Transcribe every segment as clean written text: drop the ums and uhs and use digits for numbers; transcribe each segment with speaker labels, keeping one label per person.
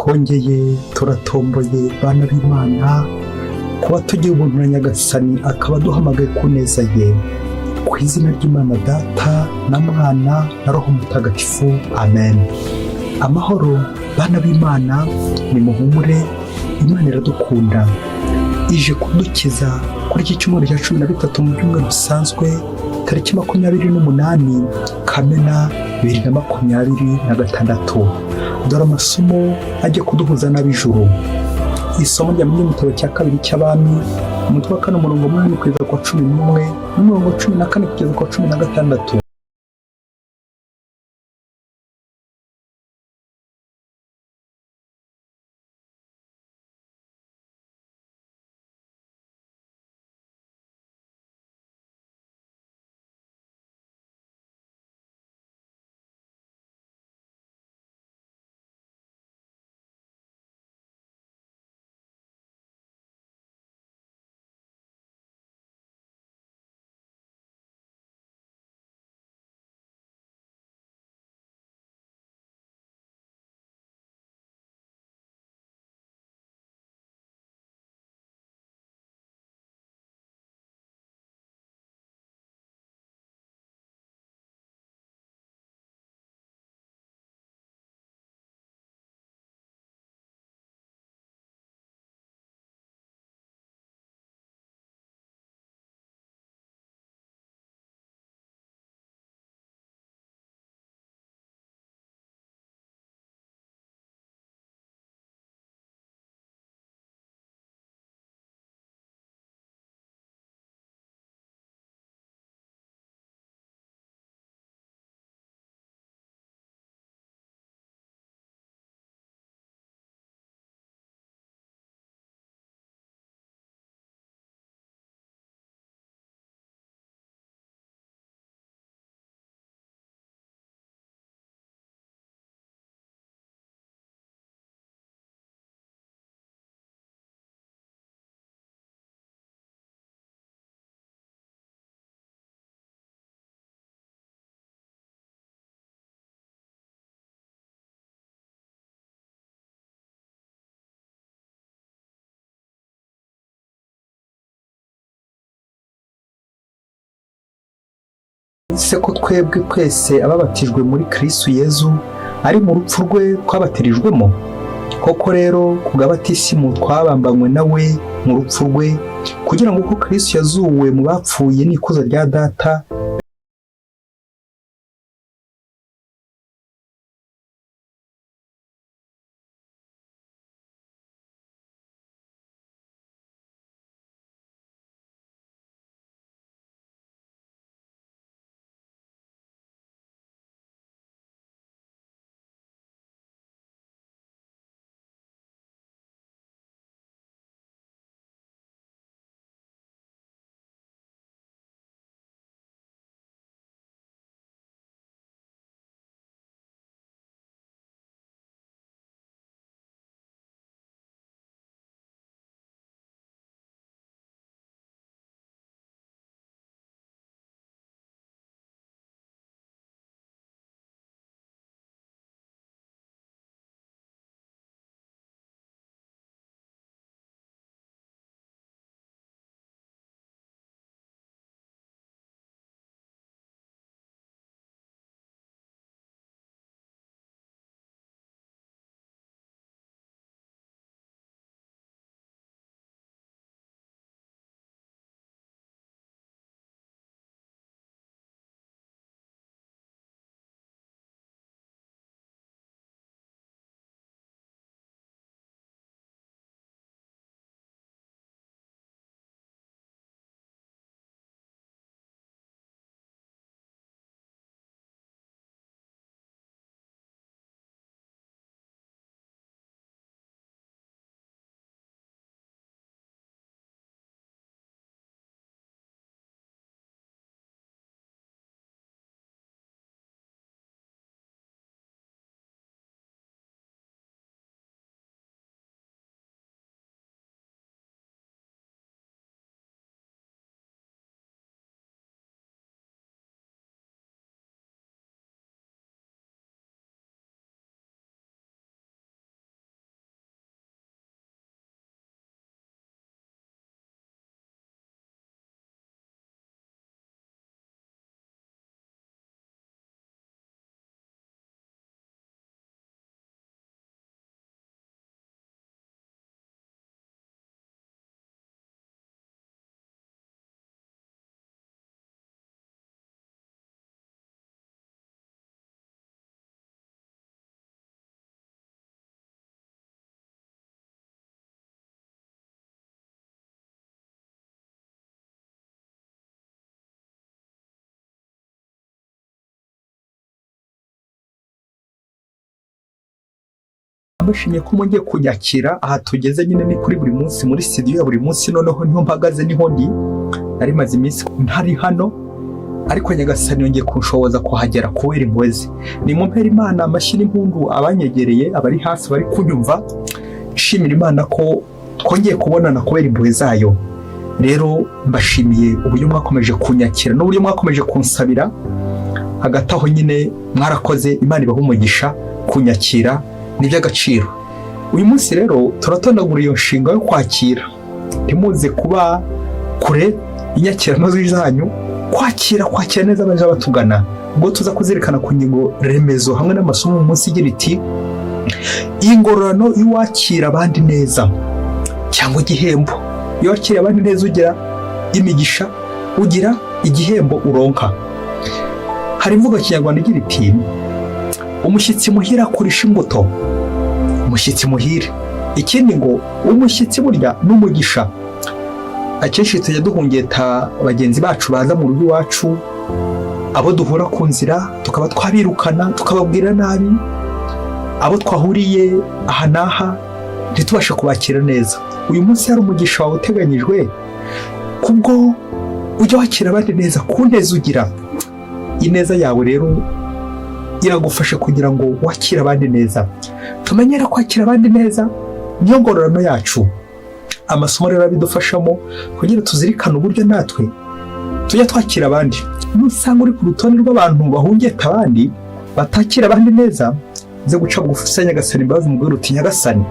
Speaker 1: twongeye turatomboye bana b'Imana kuba tugiye ubuntu na Nyagasani akaba duhamagaye ku neza ye, ku izina ry'Imana Data na Mwana na Roho Mutagatifu, amen. Amahoro bana b'Imana, nimuhumure, Imana iradukunda, ije kudukiza kuri iki cyumweru cya 13 mu byumweru bisanzwe, tariki 28 Kamena 2026. Dore amasomo ajya kuduhuza n'ab'ijuru. Isomo rya mu gitabo cya 2 cy'Abami, umutwe wa 4 umurongo 8 kugeza ku 11 n'umurongo 14 kugeza ku 16. Se ko twebwe twese ababatijwe muri Kristo Yezu ari mu rupfu rwe twabatirijwemo, koko rero kubw'abatisimu twabambanywe nawe mu rupfu rwe, kugira ngo uko Kristo yazuwe mu bapfuye n'ikuzo rya Data Mbashimiye ko mwongeye kunyakira aha tugeze nyine ni kuri buri munsi muri studio ya buri munsi, noneho niho mpagaze niho ndi. Nari maze iminsi ntari hano, ariko Nyagasani yongeye kunshoboza kuhagera kubera impuhwe ze. Ni mu mpera Imana amashyi n'impundu abanyegereye, abari hasi bari kunyumva. Nshimira Imana ko twongeye kubonana kubera impuhwe zayo. Rero mbashimiye uburyo mwakomeje kunyakira n'uburyo mwakomeje kunsabira. Hagati aho nyine mwarakoze, Imana ibahe umugisha kunyakira n'iby'agaciro. Uyu munsi rero turatondagura iyo nshinga yo kwakira. Ntimuze kuba kure inyakirano zanyu, kwakira neza abaje batugana. Ubwo tuza kuzirikana ku ngingo remezo hamwe n'amasomo mu munsi igira iti ingororano y'uwakira abandi neza cyangwa igihembo. Iyo wakira abandi neza ugira imigisha, ugira igihembo uronka. Hari imvugo Kinyarwanda igira iti umushyitsi muhira kurisha imbuto. Umushyitsi muhire. Ikindi ngo umushyitsi burya n'umugisha. Akenshi tujya duhungeta bagenzi bacu baza mu rugo iwacu, abo duhura ku nzira tukaba twabirukana tukababwira nabi, abo twahuriye aha n'aha ntitubashe kubakira neza. Uyu munsi hari umugisha wawe uteganyijwe kubwo ujya wakira abandi neza ku neza ugira. Ineza yawe rero iragufasha kugira ngo wakire abandi neza. Tumenyera kwakira abandi neza niyo ngororano yacu. Amasomo rero abidufashamo kugira tuzirikane uburyo natwe tujya twakira abandi. Nusanga uri ku rutonde rw'abantu bahungeta abandi batakira abandi neza, ze guca bugufi Nyagasani imbabazi mubwira uti Nyagasani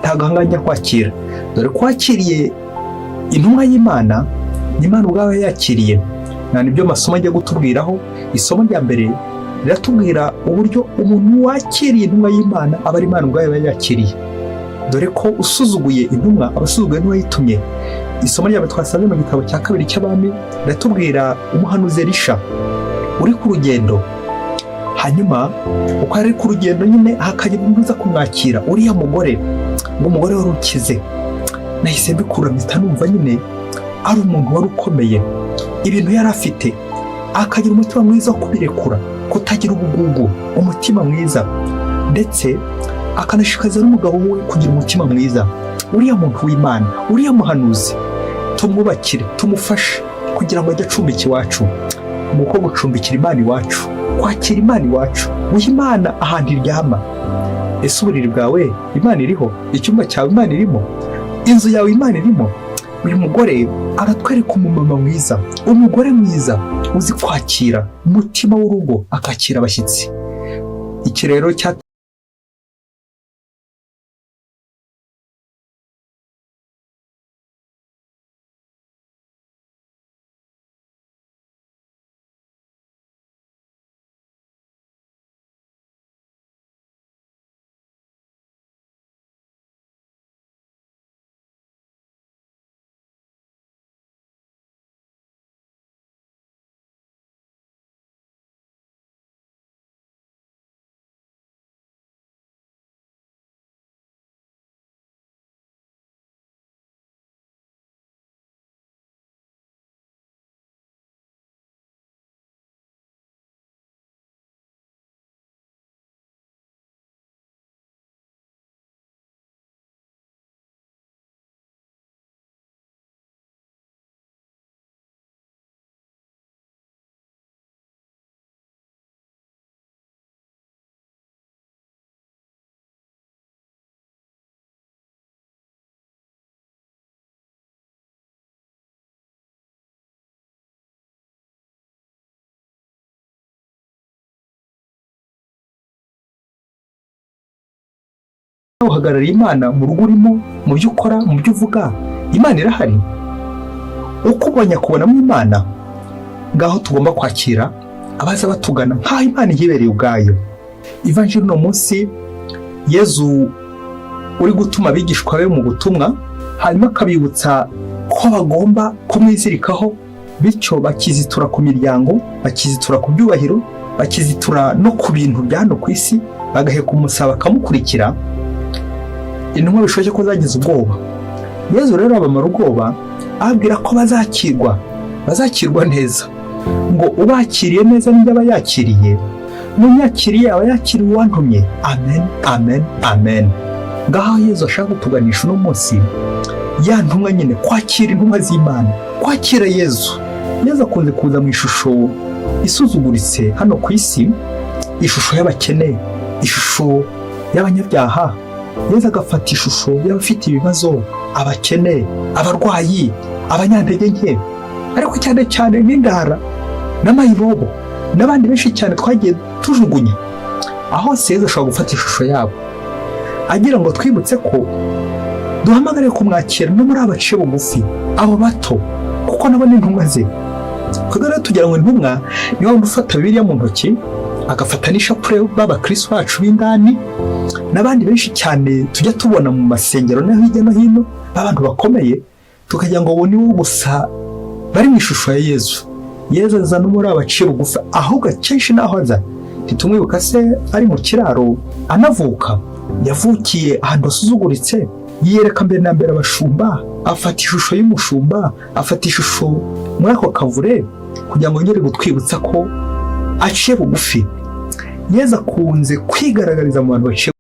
Speaker 1: ntabwo ahanganya kwakira. Dore kwakiriye intumwa y'Imana, n'Imana ubwawe yakiriye. Nibyo masomo ajya gutubwiraho. Isomo rya mbere riratubwira uburyo umuntu wakiriye intumwa y'Imana aba ari Imana ubwawe yakiriye. Dore ko usuzuguye intumwa aba asuzuguye n'uwayitumye. Isomo rya twasanze mu gitabo cya kabiri cy'Abami riratubwira umuhanuzi Elisha uri ku rugendo. Hanyuma uko ari ku rugendo nyine hakagira umuntu uza kumwakira, uriya mugore ngo umugore wari ukize. Nahise mbikura mpita numva nyine ari umuntu wari ukomeye. Ibintu yari afite, akagira umutima mwiza wo kubirekura, kutagira ubugugu, umutima mwiza, ndetse akanashikaza n'umugabo we kugira umutima mwiza. Uriya muntu w'Imana, uriya muhanuzi, tumwubakire, tumufashe kugira ngo ajye acumbika iwacu. Nuko gucumbikira Imana iwacu, kwakira Imana iwacu, guha Imana ahantu iryama. Ese uburiri bwawe Imana iriho? Icyumba cyawe Imana irimo? Inzu yawe Imana irimo? Uyu mugore aratwereka umumama mwiza, umugore mwiza uzi kwakira, umutima w'urugo, akakira abashyitsi. Iki rero uhagarariye Imana mu rugo urimo, mu byo ukora, mu byo uvuga, Imana irahari. Uko ubonye kubonamo Imana, ngaho tugomba kwakira abaza batugana nk'aho Imana ihibereye ubwayo. Ivanjiri no munsi Yezu uri gutuma abigishwa be mu butumwa, hanyuma akabibutsa ko bagomba kumwizirikaho, bityo bakizitura ku miryango, bakizitura ku byubahiro, bakizitura no ku bintu bya hano ku isi, bagaheka umusaba bakamukurikira. Intumwa bishoboke ko zagize ubwoba. Yezu rero abamara ubwoba, ababwira ko bazakirwa neza. Ngo ubakiriye neza n'ibyo aba yakiriye, n'unyakiriye aba yakiriye uwantumye. Amen, amen, amen. ngaho Yezu ashaka kutuganisha uno munsi ya ntumwa nyine, kwakira intumwa z'Imana, kwakira Yezu. Yezu akunze kuza mu ishusho isuzuguritse hano ku isi, ishusho y'abakene, ishusho y'abanyabyaha. Yezu agafata ishusho y'abafite ibibazo, abakene, abarwayi, abanyantege nke, ariko cyane cyane n'indara n'amayibobo n'abandi benshi cyane twagiye tujugunya. Aho Yezu ashobora gufata ishusho yabo agira ngo twibutse ko duhamagare kumwakira no muri abaciye bugufi, abo bato, kuko nabo ni intumwa ze. Kuko rero tugira ngo intumwa ni wa wundi ufata Bibiliya mu ntoki, agafata n'ishapure b'abakristo bacu b'indani, n'abandi benshi cyane tujya tubona mu masengero no hirya no hino b'abantu bakomeye, tukagira ngo bo ni bo gusa bari mu ishusho ya Yezu. Yezu aza no muri abaciye bugufi, ahubwo akenshi naho aza ntitumwibuka se ari mu kiraro anavuka, yavukiye ahantu hasuzuguritse, yiyereka mbere na mbere abashumba, afata ishusho y'umushumba, afata ishusho muri ako kavure, kugira ngo yongere gutwibutsa ko aciye bugufi. Yezu akunze kwigaragariza mu bantu baciye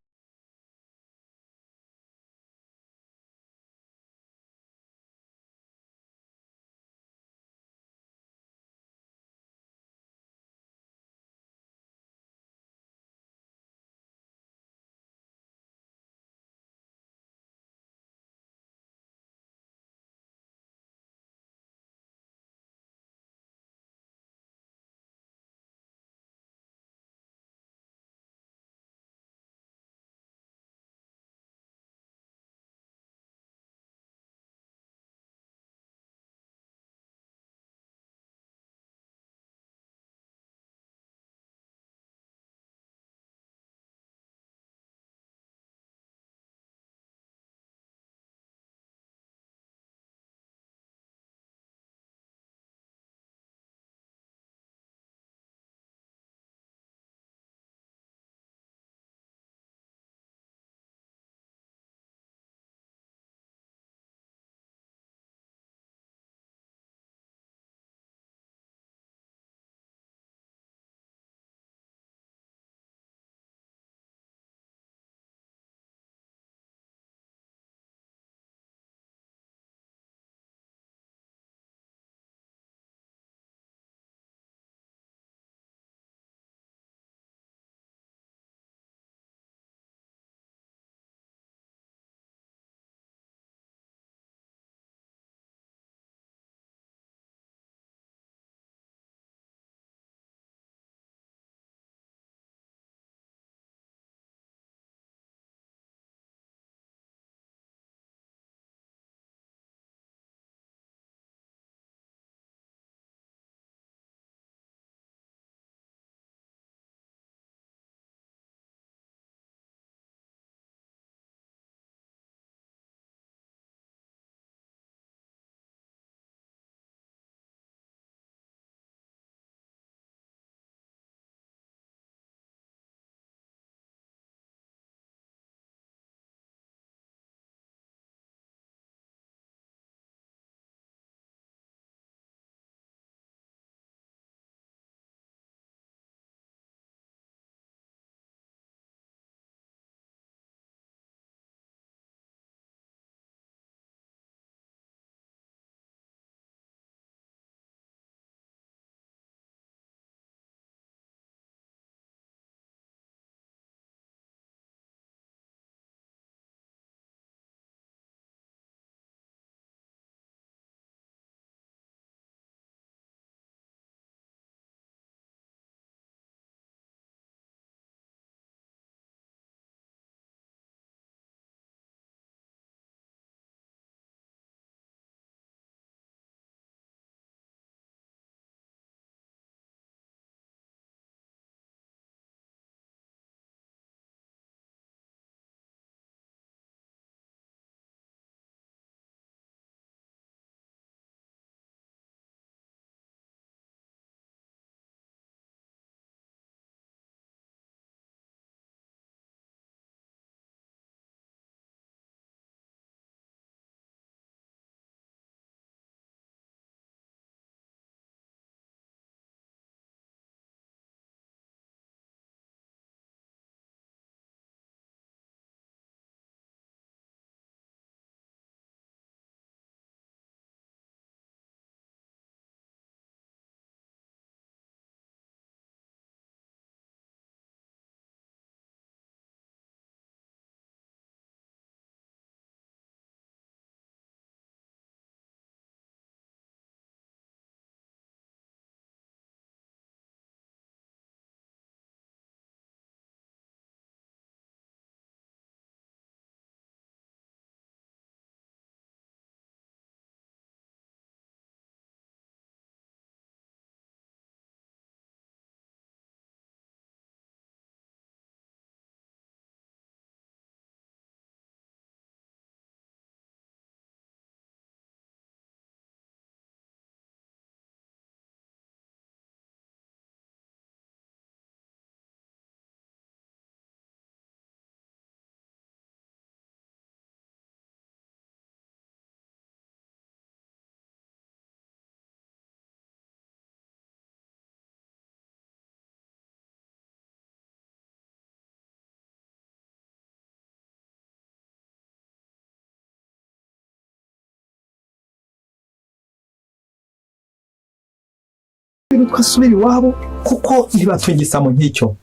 Speaker 1: amahirwe asubira iwabo kuko ntibatunge igisambo nk'icyo.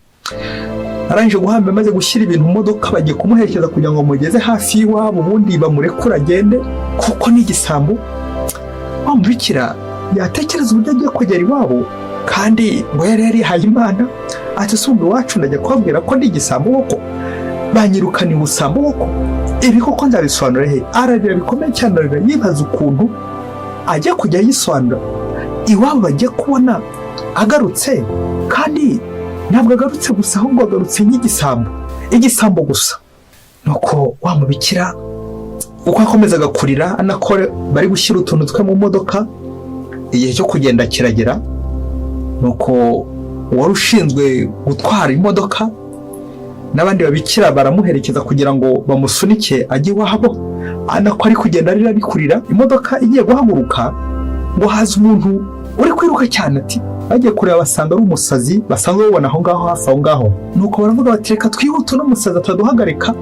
Speaker 1: Arangije guhamba maze gushyira ibintu mu modoka bagiye kumuherekeza kugira ngo mugeze hafi y'iwabo ubundi bamurekura agende kuko ni igisambo. Wamubikira yatekereza uburyo agiye kugera iwabo kandi ngo yari yarihaye Imana ati sumbe iwacu ndajya kubabwira ko ndi igisambo koko banyirukana ubusambo koko ibi koko nzabisobanura he. Ararira bikomeye cyane, ararira yibaza ukuntu ajya kujya yisobanura iwabo bagiye kubona agarutse, kandi ntabwo agarutse gusa ahubwo agarutse nk'igisambo, igisambo gusa. Nuko wamubikira uko akomezaga kurira anakore bari gushyira utuntu twe mu modoka, igihe cyo kugenda kiragera. Nuko wari ushinzwe gutwara imodoka n'abandi babikira baramuherekeza kugira ngo bamusunike ajye iwabo, anako ari kugenda arira ari kurira. Imodoka igiye guhaguruka ngo haza umuntu uri kwiruka cyane, ati bagiye kureba basanga ari umusazi basanzwe babona aho ngaho hafi aho ngaho. Nuko baravuga bati reka twihute n'umusazi ataduhagarika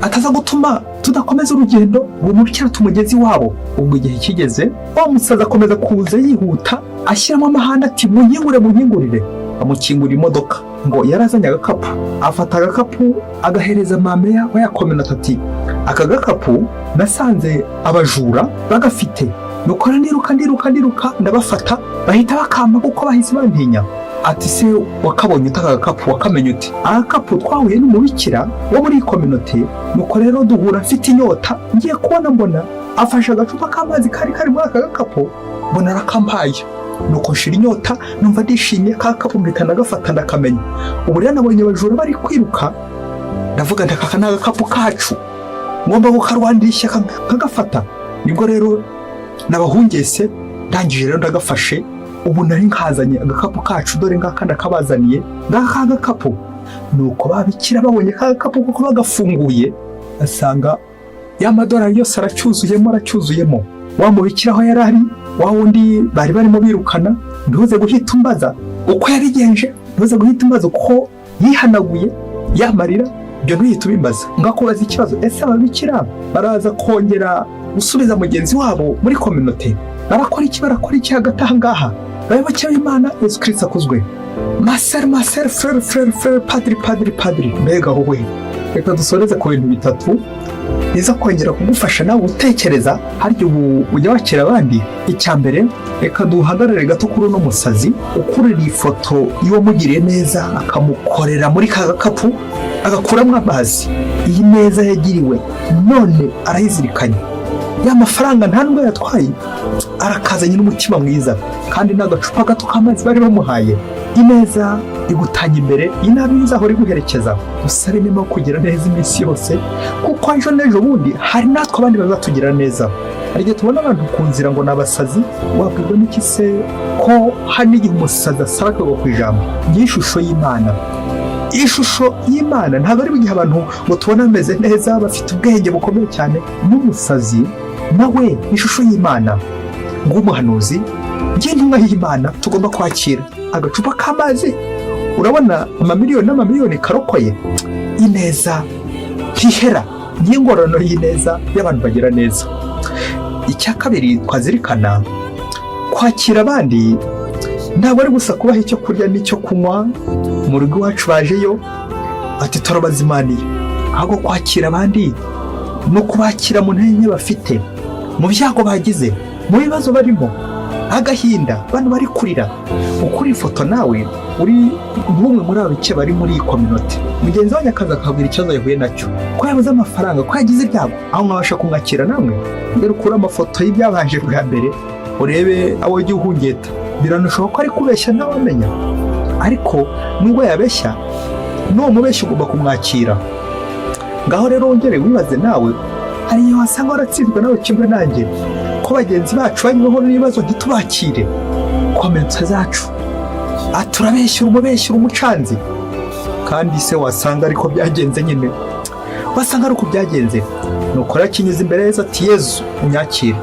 Speaker 1: ataza gutuma tudakomeza urugendo ngo mubikira tumugeze iwabo. Ubwo igihe kigeze wa musazi akomeza kuza yihuta ashyiramo amahane ati munkingurire. Amukingura imodoka ngo yarazanye agakapu, afata agakapu agahereza mameya wayakomena ati aka gakapu nasanze abajura bagafite. Nuko ndiruka ndabafata bahita bakamba kuko bahise bantinya. Ati se wakabonye utaka agakapu wakamenye uti? Agakapu twahuye n'umubikira wo muri kominote. Nuko rero duhura mfite inyota ngiye kubona mbona afashe agacupa k'amazi kari muri aka gakapu mbona arakampaye. Nuko nshira inyota numva ndishimye ka gakapu mpita ndagafata ndakamenya. Ubu rero nabonye abajura bari kwiruka ndavuga nti aka ni agakapu kacu ngomba gukarwandirisha nkagafata. Nibwo rero nabahungese ndangije rero ndagafashe. Ubu nari nkazanye agakapu kacu dore ngaka ndakabazaniye ngaka agakapu. Nuko babikira babonye ka gakapu kuko bagafunguye asanga ya madolari yose aracyuzuyemo. Wamubikira aho yarari wa wundi bari barimo birukana ntuze guhita umbaza uko yabigenje, ntuze guhita umbaza uko yihanaguye yamarira, ibyo ntuhita ubimbaza. Ngakubaza ikibazo, ese ababikira baraza kongera gusubiza mugenzi wabo muri kominote barakora iki hagati aha ngaha? Bayoboke b'Imana Yesu Kristo akuzwe. Maser frere padiri. Mbega wowe reka dusoreze ku bintu bitatu biza kongera kugufasha nawe gutekereza harya ubu ujya wakira abandi. Icya mbere, reka duhagarare gato kuri uno musazi ukurira ifoto y'uwamugiriye neza akamukorera muri ka gakapu agakuramo amazi. Iyi neza yagiriwe none arayizirikanye, ya mafaranga nta nubwo yatwaye arakazanye n'umutima mwiza kandi n'agacupa gato k'amazi bari bamuhaye. Ineza igutanya imbere, inabi izahora iguherekeza. Usabe nemo kugira neza iminsi yose kuko ejo n'ejo bundi hari natwe abandi bazatugira neza. Hari igihe tubona abantu ku nzira ngo n'abasazi, wabwirwa n'iki se ko hari n'igihe umusazi asaba akagwa ku ijambo ry'ishusho y'Imana. Ishusho y'Imana ntabwo ari mu gihe abantu ngo tubona bameze neza bafite ubwenge bukomeye cyane. N'umusazi nawe ishusho y'Imana. Ng'umuhanuzi by'intumwa y'Imana tugomba kwakira agacupa k'amazi. Urabona amamiliyoni n'amamiliyoni karokoye. Ineza ntihera, n'ingororano y'ineza y'abantu bagira neza. Icya kabiri twazirikana, kwakira abandi ntabwo ari gusa kubaha icyo kurya n'icyo kunywa. Mu rugo iwacu bajeyo ati turabazimaniye, ahubwo kwakira abandi no kubakira mu ntege bafite, mu byago bagize, mu bibazo barimo, agahinda abantu bari kurira. Ukuri ifoto nawe uri nk'umwe muri abo bice bari muri iyi kominote, mugenzi wanyu akaza akabwira ikibazo yahuye nacyo, ko yabuze amafaranga, ko yagize ibyago, aho mwabasha kumwakira namwe. Rero ukure amafoto y'ibyabaje bwa mbere urebe abo ujya uhungeta. Biranashoboka ko ari kubeshya ntawamenya, ariko nubwo yabeshya n'uwo mubeshya ugomba kumwakira. Ngaho rero wongere wibaze nawe, hari igihe wasanga waratsinzwe nawe kimwe nanjye, ko bagenzi bacu banyweho n'ibibazo ntitubakire. Komenti zacu turabeshyura umubeshyura umucanzi, kandi se wasanga ariko byagenze nyine, wasanga ari uko byagenze. Nuko rakinyuza imbere Yesu ati Yesu unyakire.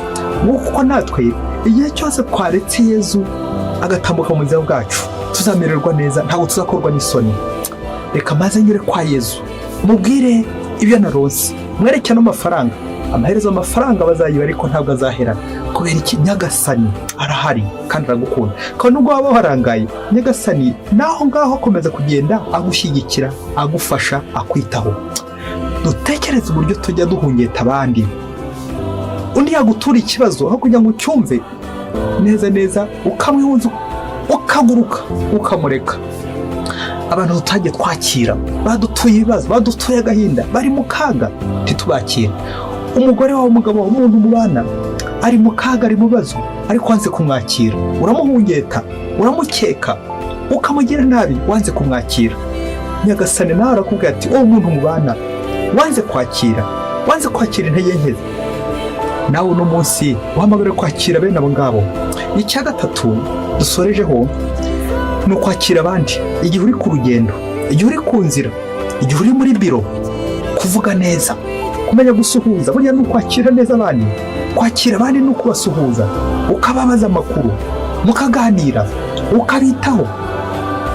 Speaker 1: Kuko natwe igihe cyose twaretse Yesu agatambuka mu buzima bwacu tuzamererwa neza, ntabwo tuzakorwa n'isoni. Reka maze nyure kwa Yesu mubwire ibyo naronse, mwereke n'amafaranga amaherezo amafaranga bazayiba ariko ntabwo azahera. Kubera iki? Nyagasani arahari kandi aragukunda. Kandi nubwo waba warangaye, Nyagasani naho ngaho akomeza kugenda agushyigikira, agufasha, akwitaho. Dutekereze uburyo tujya duhungeta abandi. Undi yagutura ikibazo aho kugira ngo ucyumve neza neza ukamwihunza ukaguruka ukamureka. Abantu tutagiye twakira badutuye ibibazo, badutuye agahinda, bari mu kaga, ntitubakire. Umugore wawe, umugabo wawe, umuntu mubana ari mu kaga, ari mu bibazo, ariko wanze kumwakira, uramuhungeta, uramukeka, ukamugira nabi, wanze kumwakira. Nyagasani nawe arakubwira ati uwo muntu mubana wanze kwakira intege nke. Nawe uno munsi uhamagara kwakira bene abo ngabo. Icya gatatu dusorejeho ni ukwakira abandi. Igihe uri ku rugendo, igihe uri ku nzira, igihe uri muri biro, kuvuga neza, kumenya gusuhuza. Burya ni ukwakira neza abandi. Kwakira abandi ni ukubasuhuza, ukababaza amakuru, mukaganira, ukabitaho.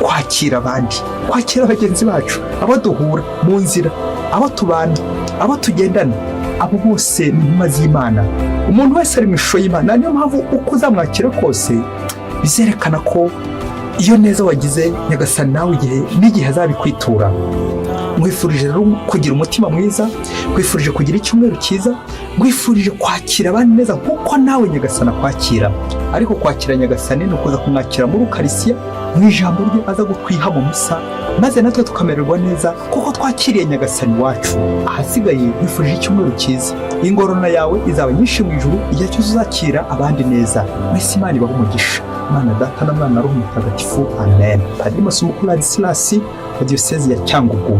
Speaker 1: Kwakira abandi, kwakira bagenzi bacu, abo duhura mu nzira, abo tubana, abo tugendana, abo bose ni intumwa z'Imana. Umuntu wese ari mu ishusho y'Imana. Niyo mpamvu uko uzamwakira kose bizerekana ko iyo neza wagize Nyagasani nawe n'igihe azabikwitura. Mwifurije rero kugira umutima mwiza, mwifurije kugira icyumweru cyiza, mwifurije kwakira abandi neza kuko nawe Nyagasani akwakira. Ariko kwakira Nyagasani ni ukuza kumwakira muri Ukarisiya, mu ijambo rye aza gutwiha mu misa, maze natwe tukamererwa neza kuko twakiriye Nyagasani wacu. Ahasigaye mwifurije icyumweru cyiza. Ingororano yawe izaba nyinshi mu ijuru igihe cyose uzakira abandi neza. Mwese Imana ibahe umugisha. Imana Data na Mwana na Roho Mutagatifu. Amen. Padiri Masumukuru Ladislas wa Diyosezi ya Cyangugu.